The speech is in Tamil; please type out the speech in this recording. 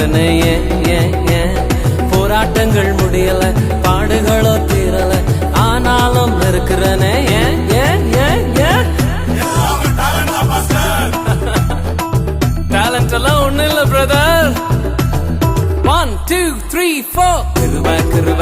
இருக்கிறனே ஏன் போராட்டங்கள் முடியல பாடுகளோ தீரல ஆனாலும் இருக்கிறனே ஏன் டேலண்ட் எல்லாம் ஒண்ணு இல்ல பிரதர் 1 2 3 4 கிருப